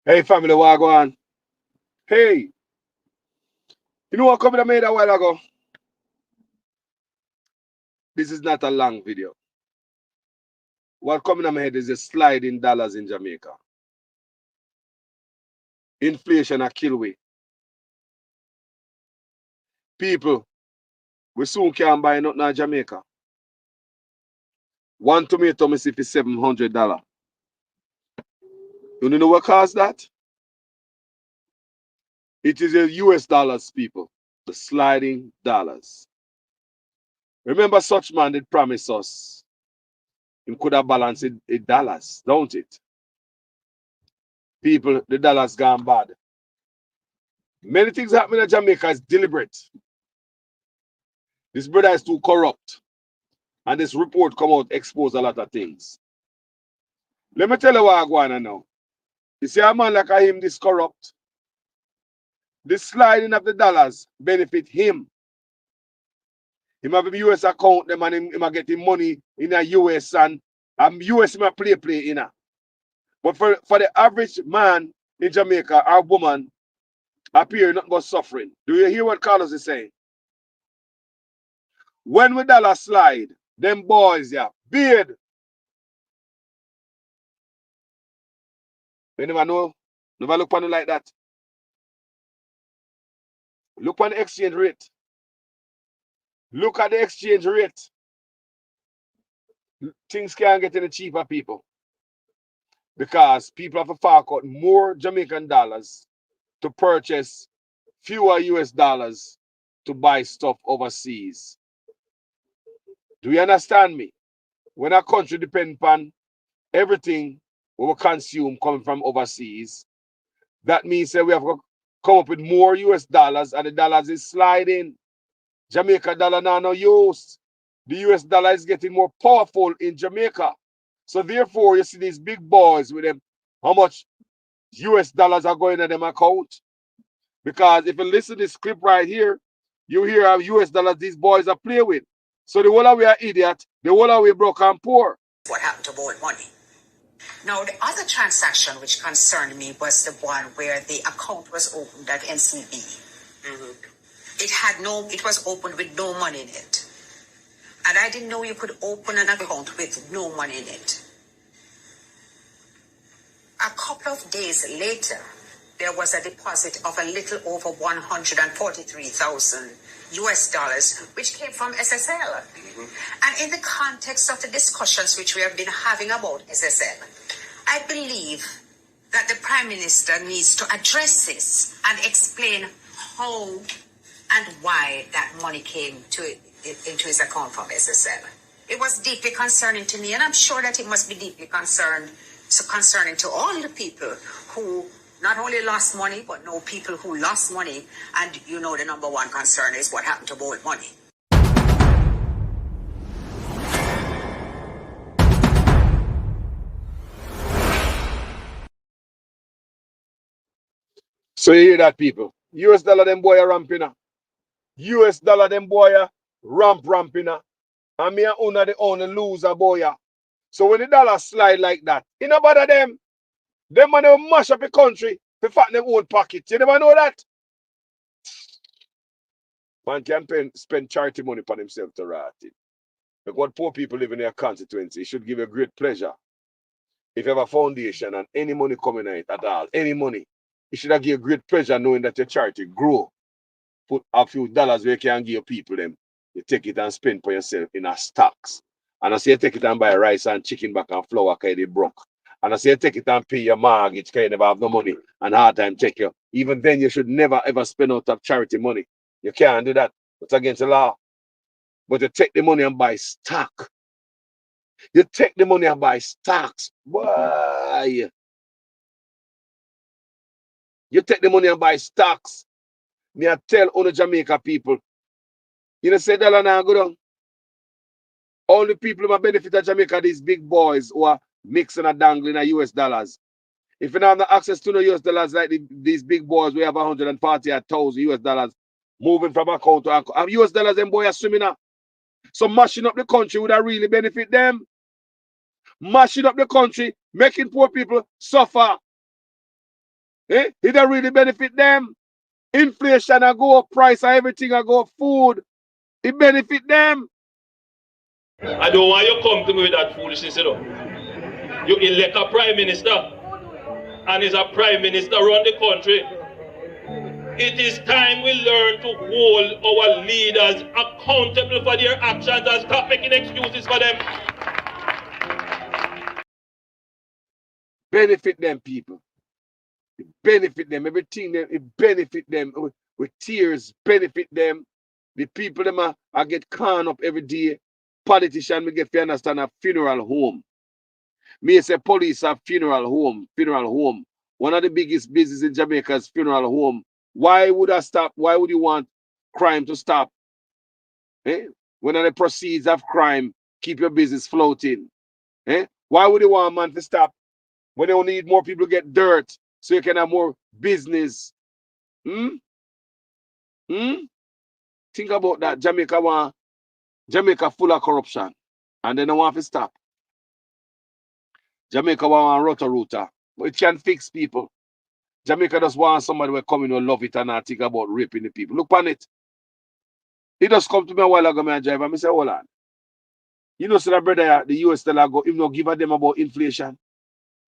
Hey family, what go on? Hey, you know what comment I made a while ago? This is not a long video. What coming in my head is a slide in dollars in Jamaica. Inflation a kill we. People, we soon can't buy nothing in Jamaica. One tomato me see for $700. You know what caused that? It is the US dollars, people. The sliding dollars. Remember, such man did promise us he could have balanced it in dollars, don't it? People, the dollars gone bad. Many things happening in Jamaica is deliberate. This brother is too corrupt. And this report come out expose a lot of things. Let me tell you what I go on now. You see a man like him this corrupt. This sliding of the dollars benefit him. Him have a US account, them and him a getting money in a US and US him a play in a. But for the average man in Jamaica or woman, appear not go suffering. Do you hear what Carlos is saying? When we dollar slide, them boys, yeah, beard. You never know. Never look on it like that. Look on the exchange rate. Look at the exchange rate. Things can't get any cheaper, people. Because people have to fork out more Jamaican dollars to purchase fewer US dollars to buy stuff overseas. Do you understand me? When a country depends upon everything we will consume coming from overseas, that means that we have to come up with more US dollars and the dollars is sliding. Jamaica dollar now no use. The US dollar is getting more powerful in Jamaica. So therefore, you see these big boys with them, how much US dollars are going in them account. Because if you listen to this clip right here, you hear how US dollars these boys are playing with. So the whole of we are idiot, the whole of we broke and poor. What happened to borrowed money? Now, the other transaction which concerned me was the one where the account was opened at NCB. It was opened with no money in it. And I didn't know you could open an account with no money in it. A couple of days later, there was a deposit of a little over 143,000 US dollars, which came from SSL. And in the context of the discussions which we have been having about SSL, I believe that the Prime Minister needs to address this and explain how and why that money came into his account from SSL. It was deeply concerning to me, and I'm sure that it must be deeply concerning to all the people who not only lost money, but know people who lost money. And you know the number one concern is what happened to borrowed money. So you hear that, people? US dollar them boy are ramping up. US dollar them boy are ramping up. And me and una the only loser boy. So when the dollar slide like that, you know bother them. Them man will mash up the country to fatten them own pocket. You never know that? Man can spend charity money for himself to rot it. Look what poor people live in their constituency. It should give you great pleasure. If you have a foundation and any money coming in it at all, any money, it should have give you great pleasure knowing that your charity grow. Put a few dollars where you can give people them. You take it and spend for yourself in a stocks. And I say you take it and buy rice and chicken back and flour because they broke. And I say you take it and pay your mortgage because you never have no money and hard time take you. Even then you should never ever spend out of charity money. You can't do that. It's against the law. But you take the money and buy stock. You take the money and buy stocks. Why? You take the money and buy stocks. Me I tell all the Jamaica people, you know, say dollar now go down. All the people who benefit of Jamaica, these big boys who are mixing and dangling a US dollars. If you don't have access to no US dollars like these big boys, we have 140,000 US dollars moving from account to account. US dollars, them boys are swimming up. So mashing up the country would have really benefit them. Mashing up the country, making poor people suffer. It don't really benefit them. Inflation a go up, price of everything a go up, food. It benefit them. I don't want you to come to me with that foolishness, you know. You elect a prime minister, and is a prime minister run the country. It is time we learn to hold our leaders accountable for their actions and stop making excuses for them. Benefit them, people. It benefit them. Everything them, it benefit them with tears, benefit them. The people them are get caught up every day. Politician me get to understand a funeral home. Me say police have funeral home. One of the biggest business in Jamaica is funeral home. Why would I stop? Why would you want crime to stop? When the proceeds of crime keep your business floating. Why would you want a man to stop? When they need more people to get dirt so you can have more business. Think about that. Jamaica full of corruption. And they don't want to stop. Jamaica want rota. But it can fix people. Jamaica just want somebody who come in and love it and not think about raping the people. Look on it. He just come to me a while ago, and drive, and I say, hold on. You know, so that brother, the US still go, him not give a them about inflation.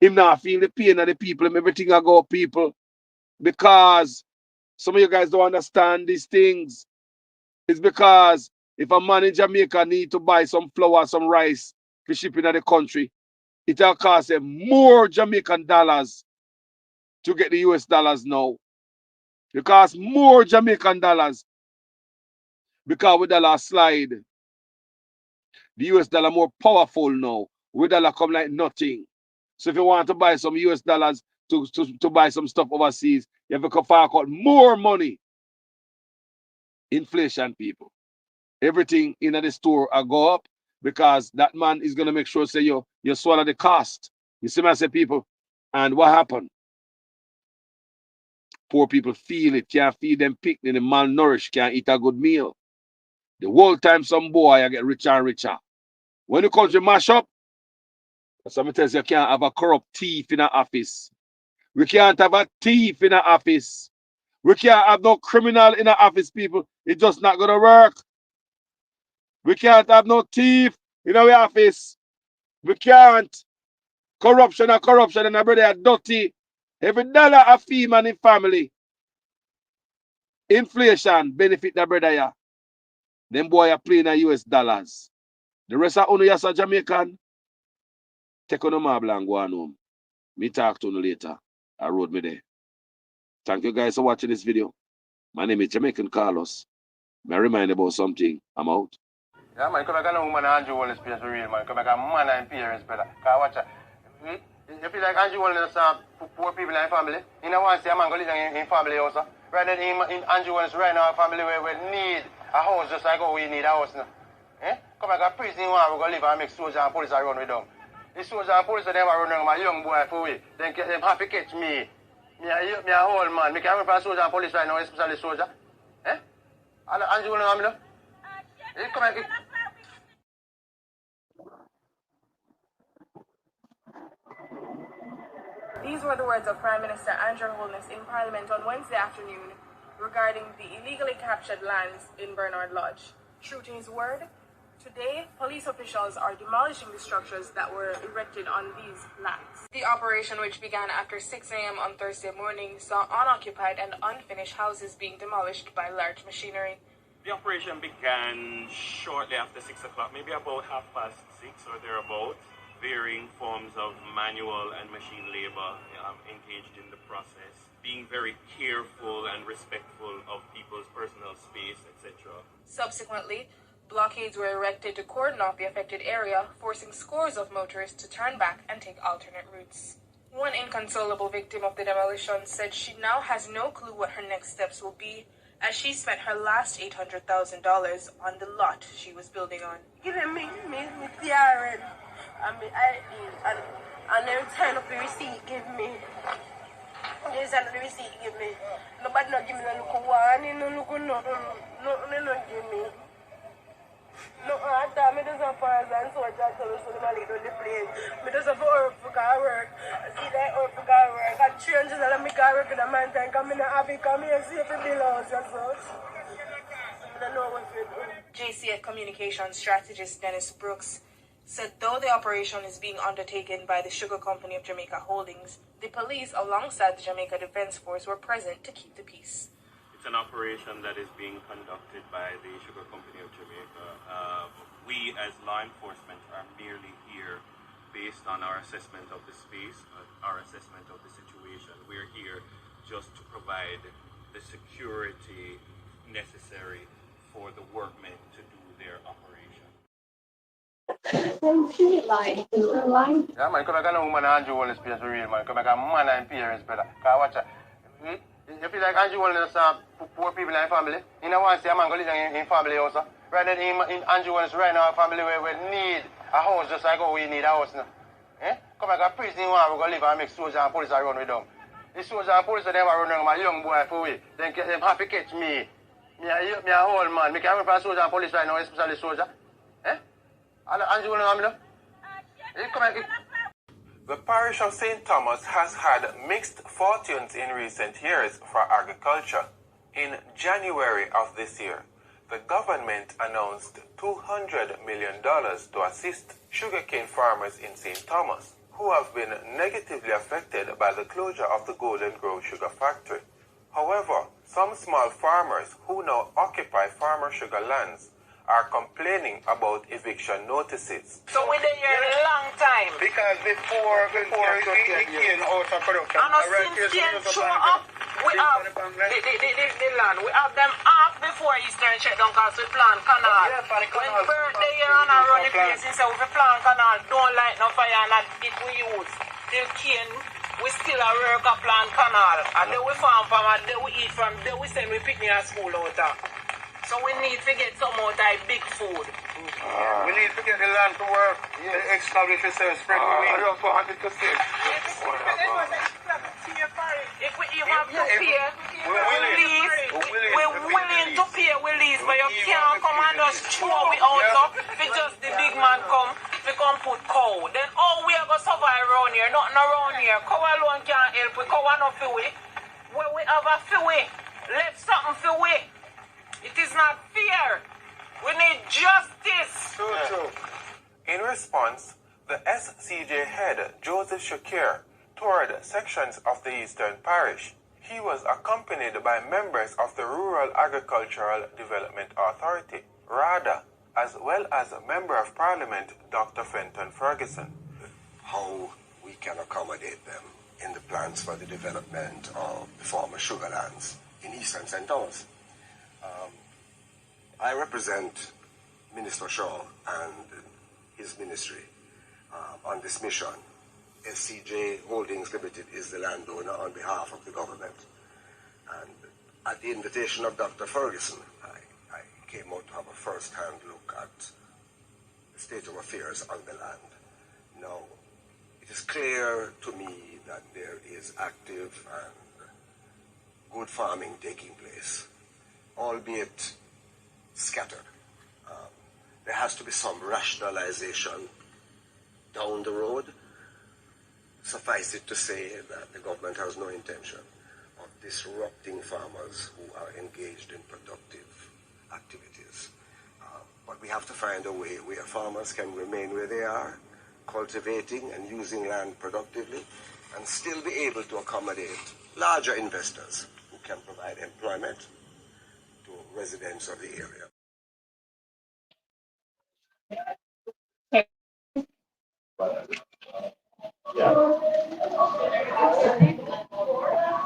Him not feel the pain of the people, and everything I go people. Because some of you guys don't understand these things. It's because if a man in Jamaica need to buy some flour, some rice for shipping in the country, it will cost them more Jamaican dollars to get the US dollars now. It costs more Jamaican dollars because with dollar slide, the US dollar more powerful now. With dollar come like nothing. So if you want to buy some US dollars to buy some stuff overseas, you have to fork out more money. Inflation, people. Everything in the store will go up because that man is going to make sure say you swallow the cost. You see, I say, people. And what happened? Poor people feel it, can't feed them picnic, the malnourished, can't eat a good meal. The whole time some boy I get richer and richer. When the country mash up, somebody tells you can't have a corrupt thief in an office. We can't have a thief in an office. We can't have no criminal in an office, people. It's just not going to work. We can't have no thief in our office. We can't. Corruption and our brother are dirty. Every dollar a fee man in family. Inflation benefit the brother ya. Them boy are playing in US dollars. The rest of you yes are Jamaican. Take on the marble and go on home. Me talk to you later. I road me there. Thank you guys for watching this video. My name is Jamaican Carlos. May I remind you about something. I'm out. Yeah, man, come back and woman Andrew Wallace place for real, man. Come back and man and parents better. Cause watch it. You feel like Andrew Wallace poor people in family. You know want to see a man go live in family also. Right now in Andrew Wallace right now family where we need a house just like how we need a house now. Come back and prison we go live and make soldiers and police run with them. The soldiers and police them run down my young boy for we. Then them happy catch me. Me a old man. Me can run for soldier and police right now, especially soldier. Andrew Wallace come back. These were the words of Prime Minister Andrew Holness in Parliament on Wednesday afternoon regarding the illegally captured lands in Bernard Lodge. True to his word, today police officials are demolishing the structures that were erected on these lands. The operation, which began after 6 a.m. on Thursday morning, saw unoccupied and unfinished houses being demolished by large machinery. The operation began shortly after 6 o'clock, maybe about 6:30 or thereabouts. Varying forms of manual and machine labor engaged in the process, being very careful and respectful of people's personal space, etc. Subsequently, blockades were erected to cordon off the affected area, forcing scores of motorists to turn back and take alternate routes. One inconsolable victim of the demolition said she now has no clue what her next steps will be, as she spent her last $800,000 on the lot she was building on. Give me TRN. And my ID, and then turn up the receipt, give me. They send the receipt, give me. Nobody not give me no look one, no look no give me. No, I thought me just a pass and so I just so the man on the plane. Me just a for work. I see that work. And 300 let me go work in a man time, come in a happy, come here, see if it belongs and such. I don't know what to do. JCF communications strategist Dennis Brooks said though the operation is being undertaken by the Sugar Company of Jamaica Holdings, the police alongside the Jamaica Defense Force were present to keep the peace. It's an operation that is being conducted by the Sugar Company of Jamaica. We as law enforcement are merely here based on our assessment of the space, our assessment of the situation. We're here just to provide the security necessary for the workmen to do their operation. Yeah, man, come back and woman Andrew Wallace space for real, man. Come back and man and parents better. Cause watch out. You feel like Andrew Wallace poor people in the family. You know want to see a man go live in family also. Right then in Andrew Wallace right now family where we need a house just like how we need a house now. Eh? Come back and prison one we go live and make soldiers and police run with them. The soldiers and police them run with my young boy for we. Then them happy catch me. Me a old man. Me can't run soldier and police right now, especially soldier. Eh? Andrew Wallace The parish of St. Thomas has had mixed fortunes in recent years for agriculture. In January of this year, the government announced $200 million to assist sugarcane farmers in St. Thomas, who have been negatively affected by the closure of the Golden Grove Sugar Factory. However, some small farmers who now occupy farmer sugar lands are complaining about eviction notices. So we're there a long time. because before it came out of production, And since cane show up, we have the land. We have them half before Eastern shutdown because we plant canal. When birthday year and I run the place, he said we plant canal, don't light no fire and it we use. Till cane, we still a work a plant canal. And then we farm from and then we eat from, then we send we picnic at school out there. So we need to get some out of big food. We need to get the land to work, establish yourself, spread the weed. If we even have to pay, we're willing to pay, we lease, but you can't come and just throw we out if just the big man come, we come put cow. Then all we are going to survive around here, nothing around here. Cow alone can't help, we cow enough for we. When we have a for we, left something for we. It is not fair. We need justice. True. In response, the SCJ head, Joseph Shakir, toured sections of the Eastern Parish. He was accompanied by members of the Rural Agricultural Development Authority, RADA, as well as a Member of Parliament, Dr. Fenton Ferguson. How we can accommodate them in the plans for the development of the former sugar lands in Eastern St. Thomas. I represent Minister Shaw and his ministry on this mission. SCJ Holdings Limited is the landowner on behalf of the government. And at the invitation of Dr. Ferguson, I came out to have a first-hand look at the state of affairs on the land. Now, it is clear to me that there is active and good farming taking place, albeit scattered. There has to be some rationalization down the road. Suffice it to say that the government has no intention of disrupting farmers who are engaged in productive activities. But we have to find a way where farmers can remain where they are, cultivating and using land productively, and still be able to accommodate larger investors who can provide employment to residents of the area.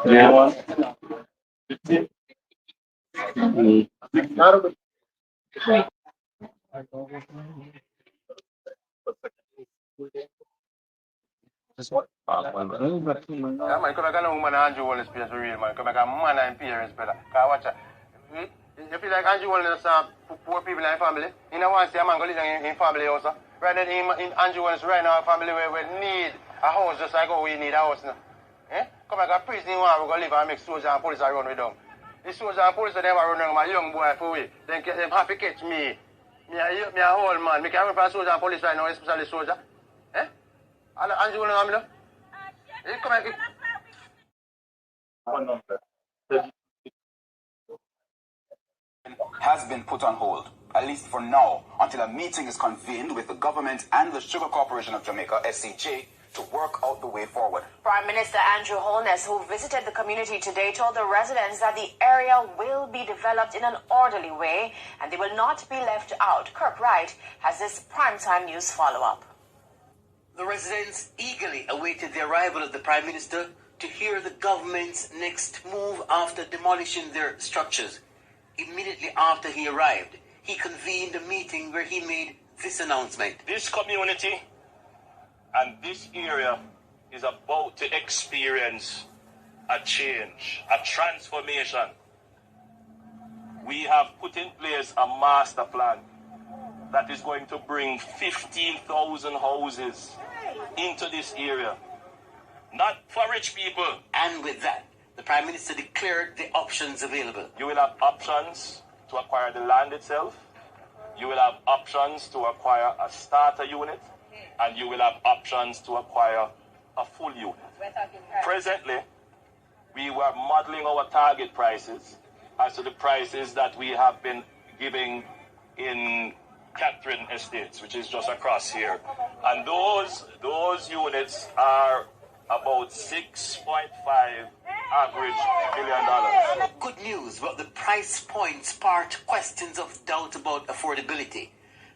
Yeah, man, come back and woman Andrew Wallace space for real, man. Come back and man and parents better. Cause watch out. You feel like Andrew Wallace poor people in the family. You know want to see a man go live in family also. Right then in Andrew Wallace right now family where we need a house just like how we need a house now. Eh? Come back and prison one we go live and make soldiers and police run with them. The soldiers and police them run with my young boy for we. Then them happy catch me. Me a old man. Me can't run for soldier and police right now, especially soldier. Eh? Andrew Wallace, come back. has been put on hold, at least for now, until a meeting is convened with the government and the Sugar Corporation of Jamaica, SCJ, to work out the way forward. Prime Minister Andrew Holness, who visited the community today, told the residents that the area will be developed in an orderly way and they will not be left out. Kirk Wright has this primetime news follow-up. The residents eagerly awaited the arrival of the Prime Minister to hear the government's next move after demolishing their structures. Immediately after he arrived, he convened a meeting where he made this announcement. This community and this area is about to experience a change, a transformation. We have put in place a master plan that is going to bring 15,000 houses into this area. Not for rich people. And with that, the Prime Minister declared the options available. You will have options to acquire the land itself. You will have options to acquire a starter unit. And you will have options to acquire a full unit. Presently, we were modeling our target prices as to the prices that we have been giving in Catherine Estates, which is just across here. And those units are about $6.5 average $1 million. Good news, but the price point sparked questions of doubt about affordability.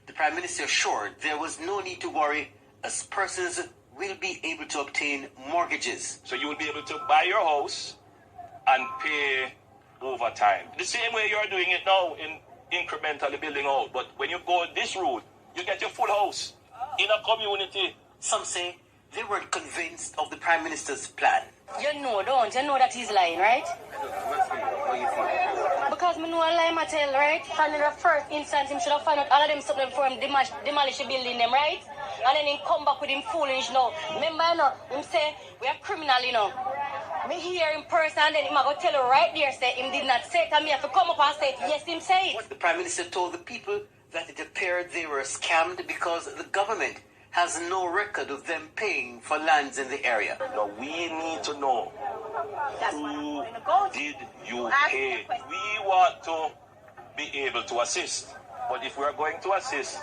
The Prime Minister assured there was no need to worry as persons will be able to obtain mortgages. So you will be able to buy your house and pay over time. The same way you're doing it now in incrementally building out. But when you go this route, you get your full house in a community. Some say they weren't convinced of the Prime Minister's plan. You know, don't you know that he's lying, right? Because me know a lie tell, right? And in the first instance, him should have found out all of them something before him demolish the building them, right? And then him come back with him foolish now. Remember, you know, him say, we are criminal, you know. Me hear in person and then him go tell you right there, say him did not say it, and me have to come up and say it. Yes, him say it. The Prime Minister told the people that it appeared they were scammed because the government has no record of them paying for lands in the area. Now we need to know who did you pay. We want to be able to assist. But if we are going to assist,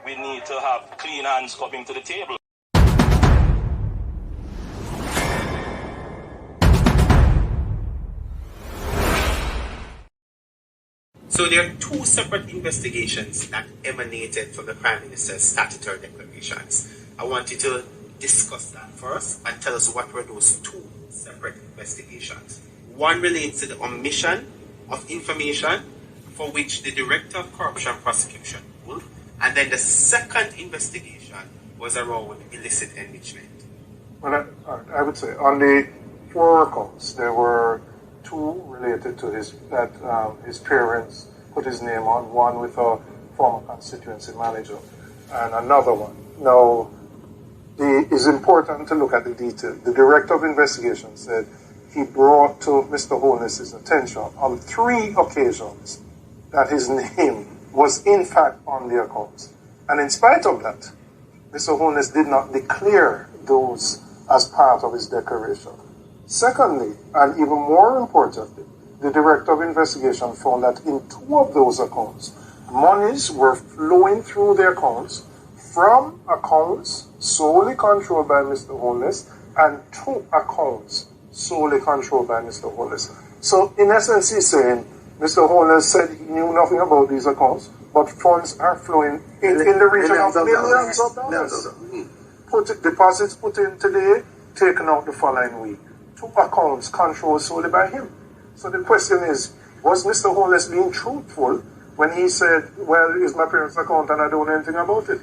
we need to have clean hands coming to the table. So there are two separate investigations that emanated from the Prime Minister's statutory declarations. I want you to discuss that first and tell us what were those two separate investigations. One relates to the omission of information for which the Director of Corruption Prosecution ruled, and then the second investigation was around illicit enrichment. Well, I would say on the 4 accounts, there were 2 related to his parents put his name on, one with a former constituency manager and another one. Now, it's important to look at the detail. The Director of Investigation said he brought to Mr. Holness's attention on 3 occasions that his name was in fact on the accounts. And in spite of that, Mr. Holness did not declare those as part of his declaration. Secondly, and even more importantly, the Director of Investigation found that in 2 of those accounts, monies were flowing through the accounts from accounts solely controlled by Mr. Holness and 2 accounts solely controlled by Mr. Holness. So in essence, he's saying Mr. Holness said he knew nothing about these accounts, but funds are flowing in the region of millions of dollars. Deposits put in today, taken out the following week. 2 accounts controlled solely by him. So the question is, was Mr. Holness being truthful when he said, well, it's my parents' account and I don't know anything about it?